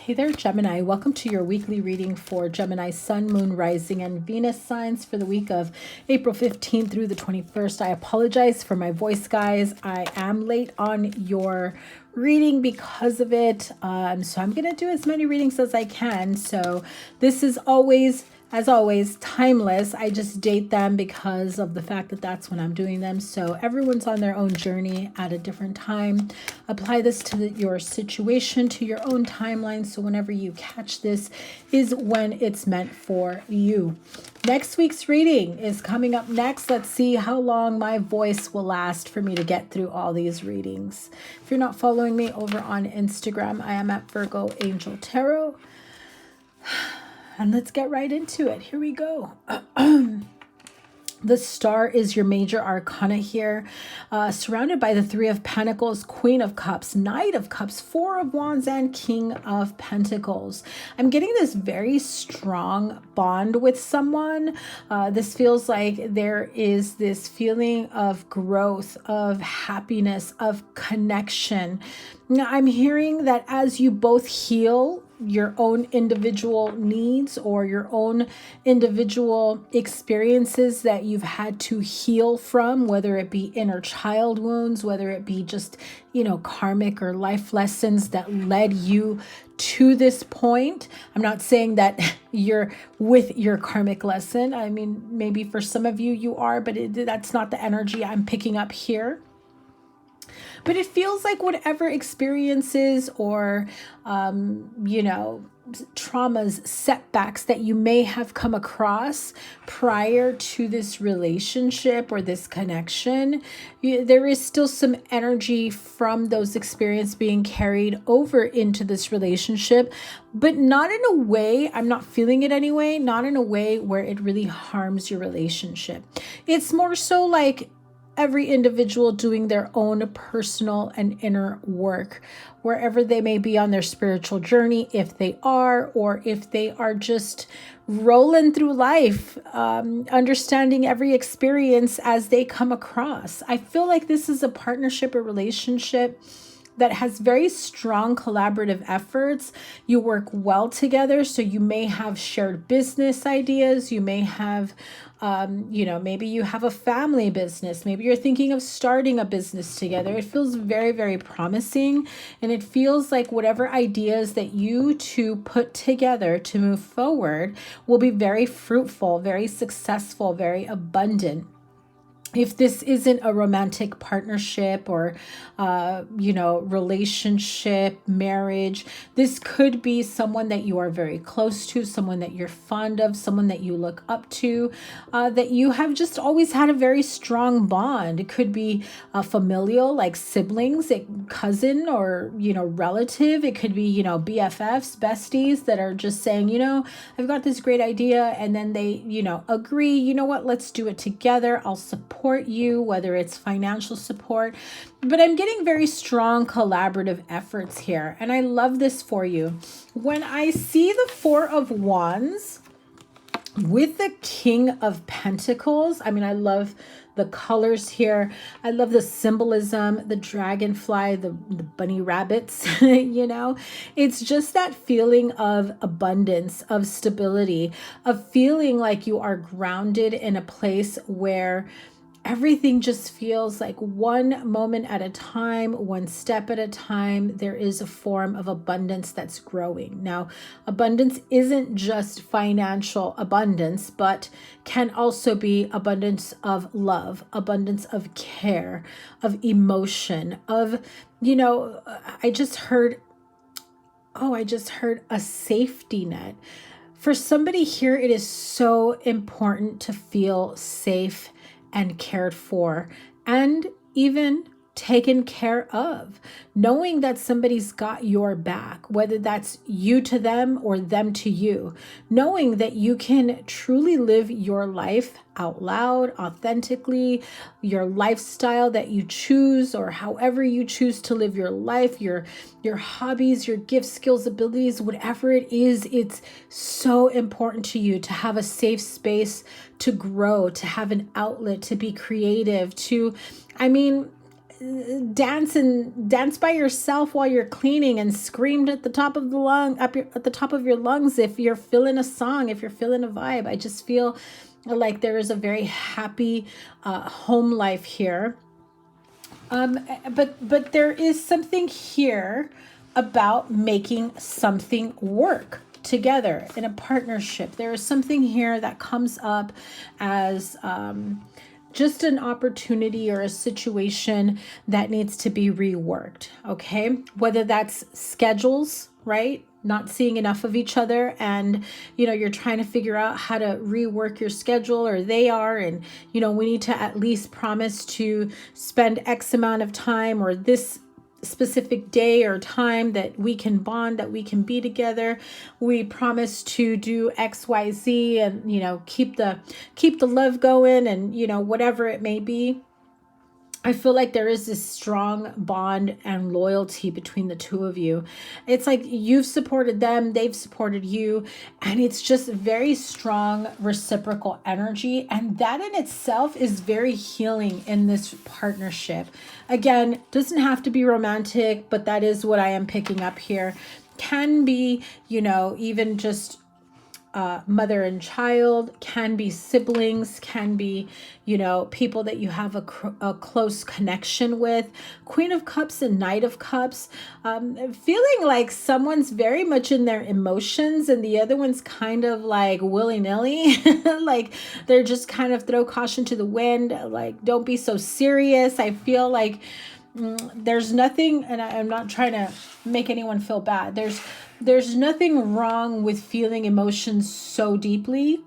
Hey there, Gemini. Welcome to your weekly reading for Gemini Sun, Moon, Rising, and Venus signs for the week of April 15th through the 21st. I apologize for my voice, guys. I am late on your reading because of it. So I'm going to do as many readings as I can. So this is always, as always, timeless. I just date them because of the fact that that's when I'm doing them. So everyone's on their own journey at a different time. Apply this to your situation, to your own timeline. So whenever you catch this is when it's meant for you. Next week's reading is coming up next. Let's see how long my voice will last for me to get through all these readings. If you're not following me over on Instagram, I am at Virgo Angel Tarot. And let's get right into it. Here we go. The Star is your major arcana here, surrounded by the Three of Pentacles, Queen of Cups, Knight of Cups, Four of Wands, and King of Pentacles. I'm getting this very strong bond with someone. This feels like there is this feeling of growth, of happiness, of connection. Now, I'm hearing that as you both heal your own individual needs or your own individual experiences that you've had to heal from, whether it be inner child wounds, whether it be just, karmic or life lessons that led you to this point. I'm not saying that you're with your karmic lesson. I mean, maybe for some of you, you are, but that's not the energy I'm picking up here. But it feels like whatever experiences or, traumas, setbacks that you may have come across prior to this relationship or this connection, there is still some energy from those experiences being carried over into this relationship, but not in a way, I'm not feeling it anyway, not in a way where it really harms your relationship. It's more so like every individual doing their own personal and inner work, wherever they may be on their spiritual journey, if they are, or if they are just rolling through life, understanding every experience as they come across. I feel like this is a partnership, a relationship that has very strong collaborative efforts. You work well together. So you may have shared business ideas. You may have, maybe you have a family business. Maybe you're thinking of starting a business together. It feels very, very promising. And it feels like whatever ideas that you two put together to move forward will be very fruitful, very successful, very abundant. If this isn't a romantic partnership or, relationship, marriage, this could be someone that you are very close to, someone that you're fond of, someone that you look up to, that you have just always had a very strong bond. It could be familial, like siblings, a cousin or, relative. It could be, BFFs, besties that are just saying, I've got this great idea. And then they, agree, you know what, let's do it together. I'll support you, whether it's financial support, but I'm getting very strong collaborative efforts here. And I love this for you. When I see the Four of Wands with the King of Pentacles, I love the colors here. I love the symbolism, the dragonfly, the bunny rabbits, it's just that feeling of abundance, of stability, of feeling like you are grounded in a place where everything just feels like one moment at a time, one step at a time. There is a form of abundance that's growing. Now, abundance isn't just financial abundance, but can also be abundance of love, abundance of care, of emotion, of, I just heard a safety net. For somebody here, it is so important to feel safe and cared for, and even taken care of, knowing that somebody's got your back, whether that's you to them or them to you, knowing that you can truly live your life out loud, authentically, your lifestyle that you choose, or however you choose to live your life, your hobbies, your gifts, skills, abilities, whatever it is, it's so important to you to have a safe space to grow, to have an outlet, to be creative, dance by yourself while you're cleaning and screamed at the top of at the top of your lungs if you're feeling a song, if you're feeling a vibe. I just feel like there is a very happy home life here. But there is something here about making something work together in a partnership. There is something here that comes up as just an opportunity or a situation that needs to be reworked, okay? Whether that's schedules, right? Not seeing enough of each other, and you're trying to figure out how to rework your schedule, or they are, and we need to at least promise to spend X amount of time or this specific day or time that we can bond, that we can be together. We promise to do XYZ and keep the love going, and whatever it may be. I feel like there is this strong bond and loyalty between the two of you. It's like you've supported them, they've supported you, and it's just very strong reciprocal energy. And that in itself is very healing in this partnership. Again, doesn't have to be romantic, but that is what I am picking up here. Can be, even just mother and child, can be siblings, can be, people that you have a close connection with. Queen of Cups and Knight of Cups, feeling like someone's very much in their emotions and the other one's kind of like willy-nilly, like they're just kind of throw caution to the wind, like don't be so serious. I feel like there's nothing, and I'm not trying to make anyone feel bad. There's nothing wrong with feeling emotions so deeply,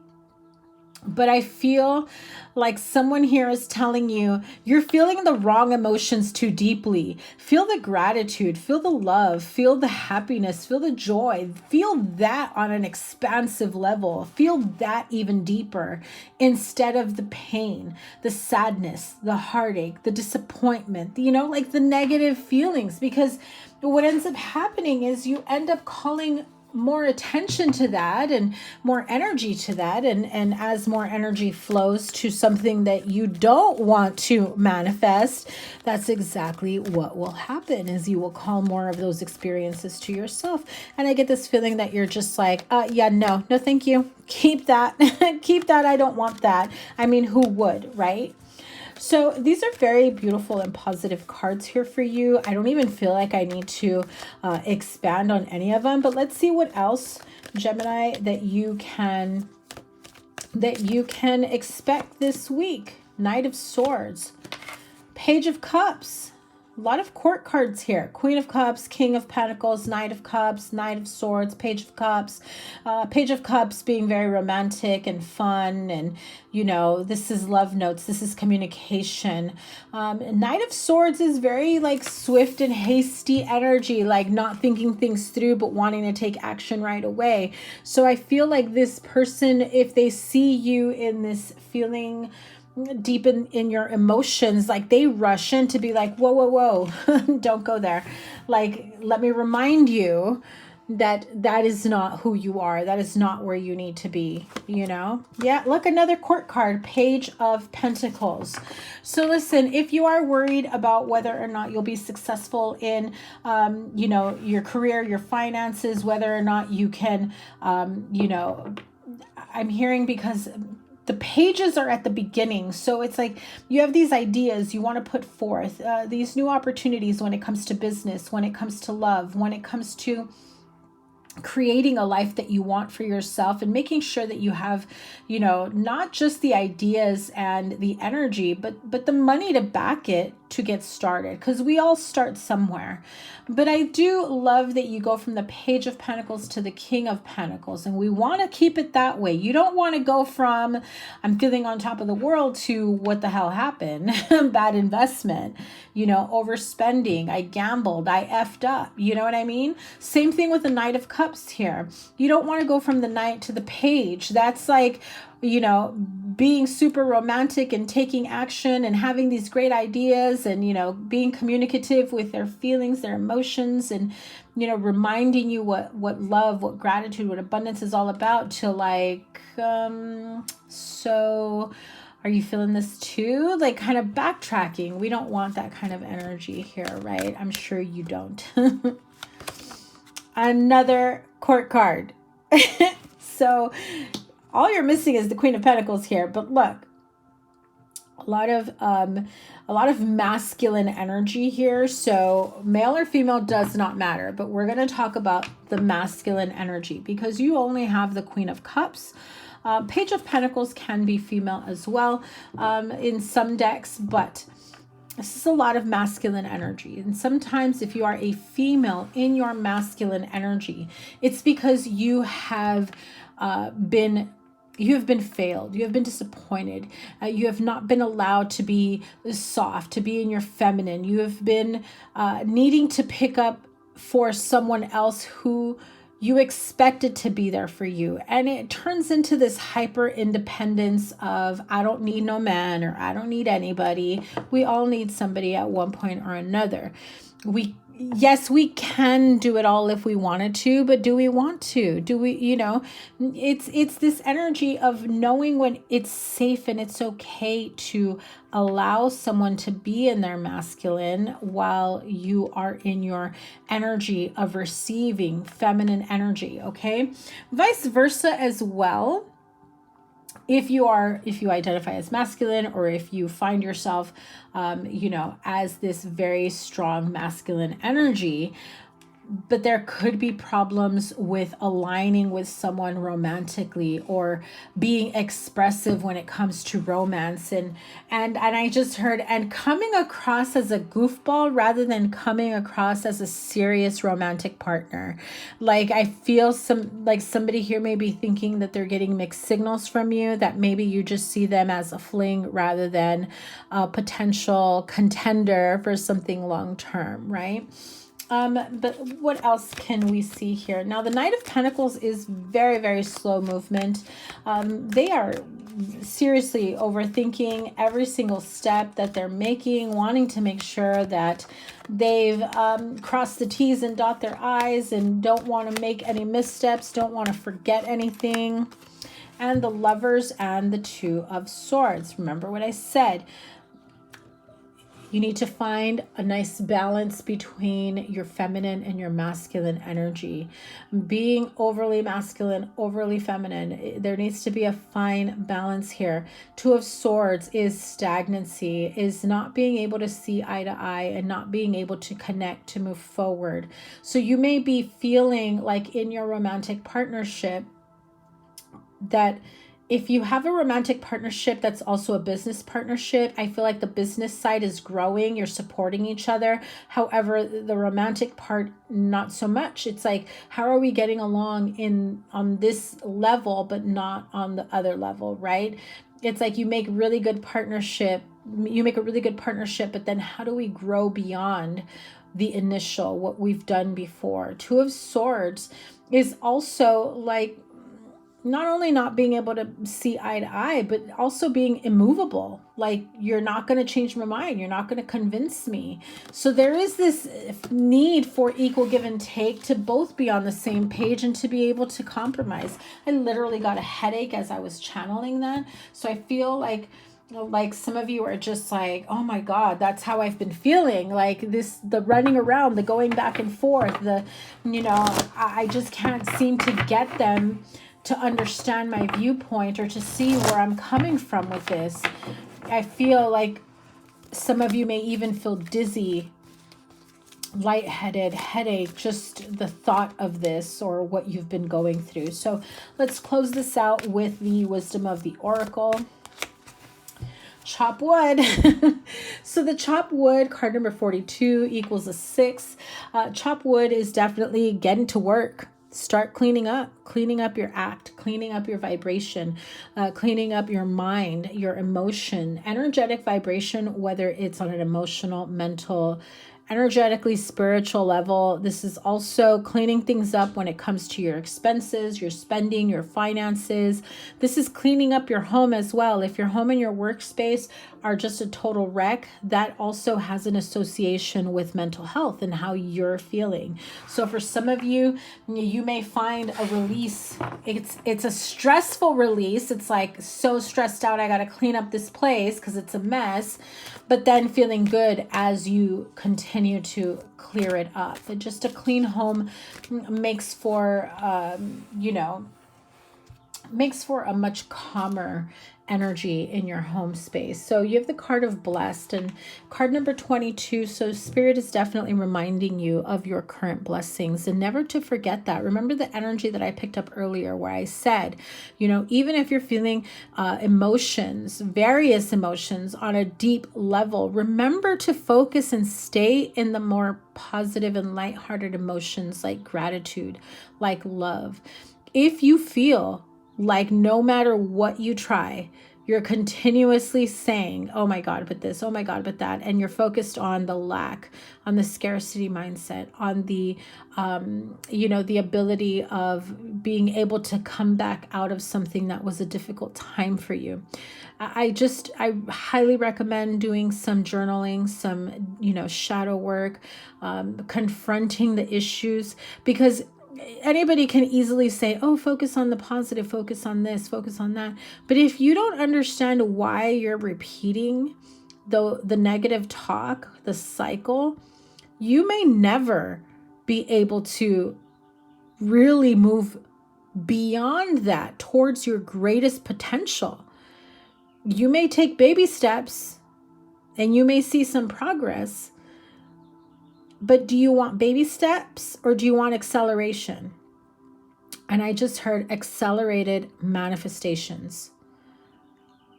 but I feel like someone here is telling you you're feeling the wrong emotions too deeply. Feel the gratitude, feel the love, feel the happiness, feel the joy, feel that on an expansive level, feel that even deeper instead of the pain, the sadness, the heartache, the disappointment, like the negative feelings, because what ends up happening is you end up calling more attention to that and more energy to that. And as more energy flows to something that you don't want to manifest, that's exactly what will happen, is you will call more of those experiences to yourself. And I get this feeling that you're just like, no, thank you. Keep that. Keep that. I don't want that. I mean, who would, right? So these are very beautiful and positive cards here for you. I don't even feel like I need to expand on any of them, but let's see what else, Gemini, that you can expect this week. Knight of Swords, Page of Cups. A lot of court cards here. Queen of Cups, King of Pentacles, Knight of Cups, Knight of Swords, Page of Cups. Page of Cups being very romantic and fun, and this is love notes, this is communication. Knight of Swords is very like swift and hasty energy, like not thinking things through but wanting to take action right away. So I feel like this person, if they see you in this feeling deep in your emotions, like they rush in to be like, whoa, don't go there. Like, let me remind you that is not who you are. That is not where you need to be, Yeah, look, another court card, Page of Pentacles. So listen, if you are worried about whether or not you'll be successful in, your career, your finances, whether or not you can, I'm hearing because the pages are at the beginning. So it's like you have these ideas you want to put forth, these new opportunities when it comes to business, when it comes to love, when it comes to creating a life that you want for yourself, and making sure that you have, not just the ideas and the energy, but the money to back it to get started, because we all start somewhere. But I do love that you go from the Page of Pentacles to the King of Pentacles, and we want to keep it that way. You don't want to go from I'm feeling on top of the world to what the hell happened? Bad investment, overspending, I gambled, I effed up, you know what I mean? Same thing with the Knight of Cups here. You don't want to go from the Knight to the Page. That's like, being super romantic and taking action and having these great ideas and, being communicative with their feelings, their emotions, and, reminding you what love, what gratitude, what abundance is all about, to like, so Are you feeling this too? Like kind of backtracking. We don't want that kind of energy here, right? I'm sure you don't. Another court card. So all you're missing is the Queen of Pentacles here. But look, a lot of masculine energy here. So male or female does not matter, but we're going to talk about the masculine energy because you only have the Queen of Cups. Page of Pentacles can be female as well in some decks, but this is a lot of masculine energy. And sometimes if you are a female in your masculine energy, it's because you have been failed. You have been disappointed. You have not been allowed to be soft, to be in your feminine. You have been needing to pick up for someone else who you expected to be there for you. And it turns into this hyper independence of, I don't need no man, or I don't need anybody. We all need somebody at one point or another. Yes, we can do it all if we wanted to, but do we want to? Do we, it's this energy of knowing when it's safe and it's okay to allow someone to be in their masculine while you are in your energy of receiving feminine energy, okay? Vice versa as well. If you identify as masculine, or if you find yourself, as this very strong masculine energy, but there could be problems with aligning with someone romantically or being expressive when it comes to romance. And I just heard, and coming across as a goofball rather than coming across as a serious romantic partner. Like I feel somebody here may be thinking that they're getting mixed signals from you, that maybe you just see them as a fling rather than a potential contender for something long-term, right? But what else can we see here? Now, the Knight of Pentacles is very, very slow movement. They are seriously overthinking every single step that they're making, wanting to make sure that they've crossed the T's and dot their I's, and don't want to make any missteps, don't want to forget anything. And the Lovers and the Two of Swords. Remember what I said. You need to find a nice balance between your feminine and your masculine energy. Being overly masculine, overly feminine, there needs to be a fine balance here. Two of Swords is stagnancy, is not being able to see eye to eye and not being able to connect, to move forward. So you may be feeling like in your romantic partnership that if you have a romantic partnership that's also a business partnership, I feel like the business side is growing. You're supporting each other. However, the romantic part, not so much. It's like, how are we getting along on this level, but not on the other level, right? It's like you make a really good partnership, but then how do we grow beyond the initial, what we've done before? Two of Swords is also like, not only not being able to see eye to eye, but also being immovable. Like, you're not going to change my mind. You're not going to convince me. So there is this need for equal give and take, to both be on the same page and to be able to compromise. I literally got a headache as I was channeling that. So I feel like some of you are just like, oh my God, that's how I've been feeling. Like the running around, the going back and forth, I just can't seem to get them to understand my viewpoint or to see where I'm coming from with this. I feel like some of you may even feel dizzy, lightheaded, headache, just the thought of this or what you've been going through. So let's close this out with the wisdom of the Oracle. Chop wood. So the chop wood card number 42 equals a 6. Chop wood is definitely getting to work. Start cleaning up your act, cleaning up your vibration, cleaning up your mind, your emotion, energetic vibration, whether it's on an emotional, mental, energetically, spiritual level. This is also cleaning things up when it comes to your expenses, your spending, your finances. This is cleaning up your home as well. If your home and your workspace are just a total wreck, that also has an association with mental health and how you're feeling. So for some of you, you may find a release. It's a stressful release. It's like so stressed out, I got to clean up this place because it's a mess, but then feeling good as you continue to clear it up. And just a clean home makes for, makes for a much calmer energy in your home space. So you have the card of blessed and card number 22. So Spirit is definitely reminding you of your current blessings and never to forget that. Remember the energy that I picked up earlier where I said, even if you're feeling emotions, various emotions on a deep level, remember to focus and stay in the more positive and lighthearted emotions like gratitude, like love. If you feel like no matter what you try, you're continuously saying, oh my God, but this, oh my God, but that. And you're focused on the lack, on the scarcity mindset, on the, the ability of being able to come back out of something that was a difficult time for you. I highly recommend doing some journaling, some, shadow work, confronting the issues, because anybody can easily say, oh, focus on the positive, focus on this, focus on that. But if you don't understand why you're repeating the negative talk, the cycle, you may never be able to really move beyond that towards your greatest potential. You may take baby steps and you may see some progress. But do you want baby steps or do you want acceleration? And I just heard accelerated manifestations.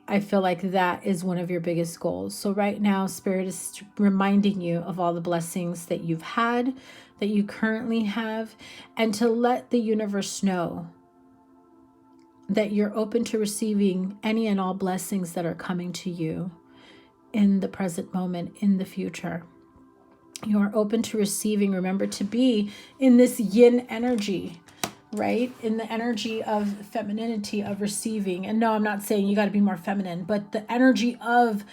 I feel like that is one of your biggest goals. So right now, Spirit is reminding you of all the blessings that you've had, that you currently have, and to let the universe know that you're open to receiving any and all blessings that are coming to you in the present moment, in the future. You are open to receiving. Remember to be in this yin energy, right? In the energy of femininity, of receiving. And no, I'm not saying you got to be more feminine, but the energy of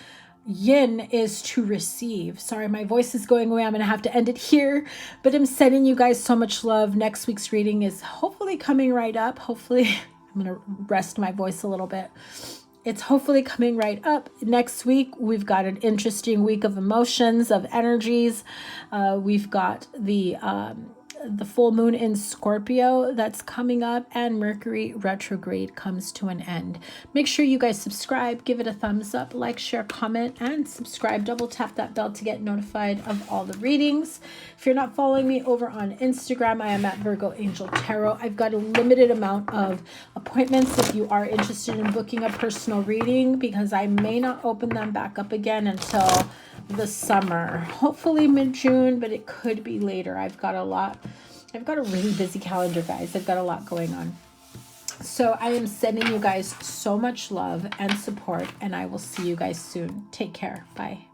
yin is to receive. Sorry, my voice is going away. I'm going to have to end it here, but I'm sending you guys so much love. Next week's reading is hopefully coming right up. Hopefully, I'm going to rest my voice a little bit. It's hopefully coming right up. Next week, we've got an interesting week of emotions, of energies. We've got the full moon in Scorpio that's coming up, and Mercury retrograde comes to an end. Make sure you guys subscribe, give it a thumbs up, like, share, comment, and subscribe. Double tap that bell to get notified of all the readings. If you're not following me over on Instagram, I am at Virgo Angel Tarot. I've got a limited amount of appointments if you are interested in booking a personal reading, because I may not open them back up again until the summer, hopefully mid-June, but it could be later. I've got a really busy calendar, guys. I've got a lot going on. So I am sending you guys so much love and support, and I will see you guys soon. Take care. Bye.